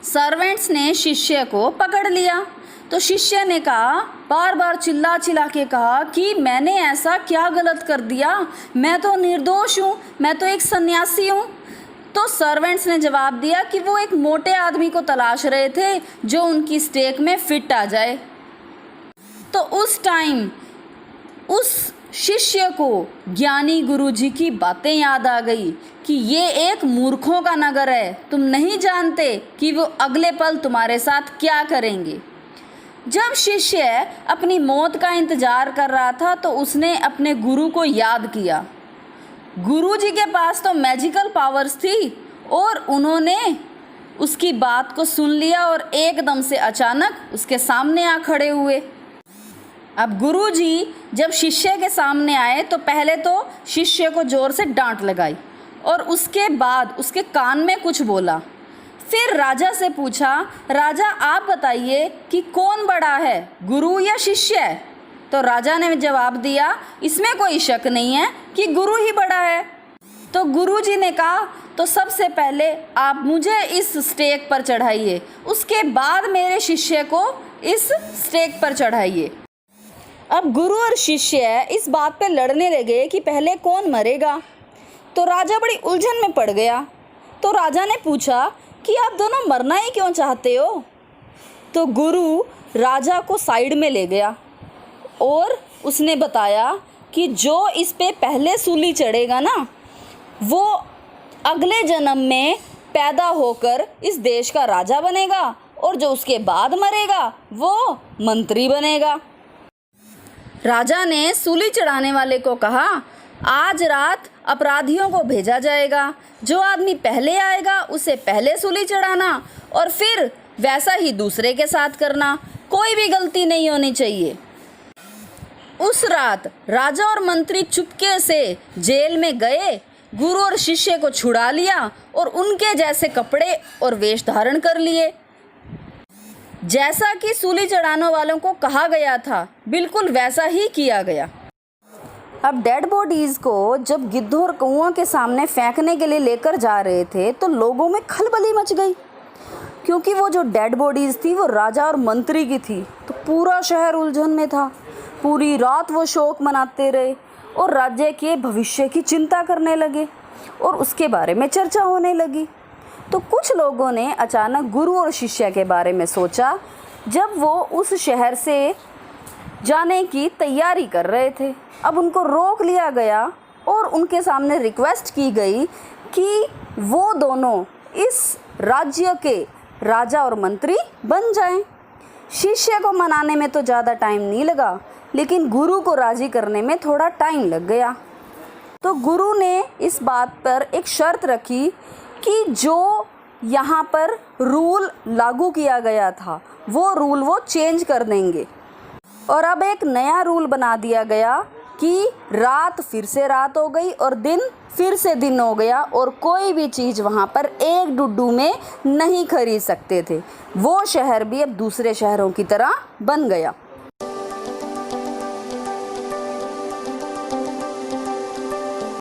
Servants ने शिष्य को पकड़ लिया तो शिष्य ने कहा, बार बार चिल्ला चिल्ला के कहा कि मैंने ऐसा क्या गलत कर दिया, मैं तो निर्दोष हूँ, मैं तो एक सन्यासी हूँ। तो सर्वेंट्स ने जवाब दिया कि वो एक मोटे आदमी को तलाश रहे थे जो उनकी स्टेक में फिट आ जाए। तो उस टाइम उस शिष्य को ज्ञानी गुरुजी की बातें याद आ गई कि ये एक मूर्खों का नगर है, तुम नहीं जानते कि वो अगले पल तुम्हारे साथ क्या करेंगे। जब शिष्य अपनी मौत का इंतजार कर रहा था तो उसने अपने गुरु को याद किया। गुरुजी के पास तो मैजिकल पावर्स थी और उन्होंने उसकी बात को सुन लिया और एकदम से अचानक उसके सामने आ खड़े हुए। अब गुरुजी जब शिष्य के सामने आए तो पहले तो शिष्य को जोर से डांट लगाई और उसके बाद उसके कान में कुछ बोला। फिर राजा से पूछा, राजा आप बताइए कि कौन बड़ा है, गुरु या शिष्य? तो राजा ने जवाब दिया, इसमें कोई शक नहीं है कि गुरु ही बड़ा है। तो गुरुजी ने कहा, तो सबसे पहले आप मुझे इस स्टेक पर चढ़ाइए, उसके बाद मेरे शिष्य को इस स्टेक पर चढ़ाइए। अब गुरु और शिष्य इस बात पे लड़ने लगे कि पहले कौन मरेगा। तो राजा बड़ी उलझन में पड़ गया। तो राजा ने पूछा कि आप दोनों मरना ही क्यों चाहते हो? तो गुरु राजा को साइड में ले गया और उसने बताया कि जो इस पे पहले सूली चढ़ेगा ना, वो अगले जन्म में पैदा होकर इस देश का राजा बनेगा और जो उसके बाद मरेगा वो मंत्री बनेगा। राजा ने सूली चढ़ाने वाले को कहा, आज रात अपराधियों को भेजा जाएगा, जो आदमी पहले आएगा उसे पहले सूली चढ़ाना और फिर वैसा ही दूसरे के साथ करना, कोई भी गलती नहीं होनी चाहिए। उस रात राजा और मंत्री चुपके से जेल में गए, गुरु और शिष्य को छुड़ा लिया और उनके जैसे कपड़े और वेश धारण कर लिए। जैसा कि सूली चढ़ाने वालों को कहा गया था, बिल्कुल वैसा ही किया गया। अब डेड बॉडीज़ को जब गिद्धों और कौओं के सामने फेंकने के लिए लेकर जा रहे थे तो लोगों में खलबली मच गई, क्योंकि वो जो डेड बॉडीज़ थी वो राजा और मंत्री की थी। तो पूरा शहर उलझन में था। पूरी रात वो शोक मनाते रहे और राज्य के भविष्य की चिंता करने लगे और उसके बारे में चर्चा होने लगी। तो कुछ लोगों ने अचानक गुरु और शिष्य के बारे में सोचा जब वो उस शहर से जाने की तैयारी कर रहे थे। अब उनको रोक लिया गया और उनके सामने रिक्वेस्ट की गई कि वो दोनों इस राज्य के राजा और मंत्री बन जाएं। शिष्य को मनाने में तो ज़्यादा टाइम नहीं लगा, लेकिन गुरु को राज़ी करने में थोड़ा टाइम लग गया। तो गुरु ने इस बात पर एक शर्त रखी कि जो यहाँ पर रूल लागू किया गया था वो रूल वो चेंज कर देंगे और अब एक नया रूल बना दिया गया कि रात फिर से रात हो गई और दिन फिर से दिन हो गया और कोई भी चीज़ वहाँ पर एक डुड्डू में नहीं खरीद सकते थे। वो शहर भी अब दूसरे शहरों की तरह बन गया।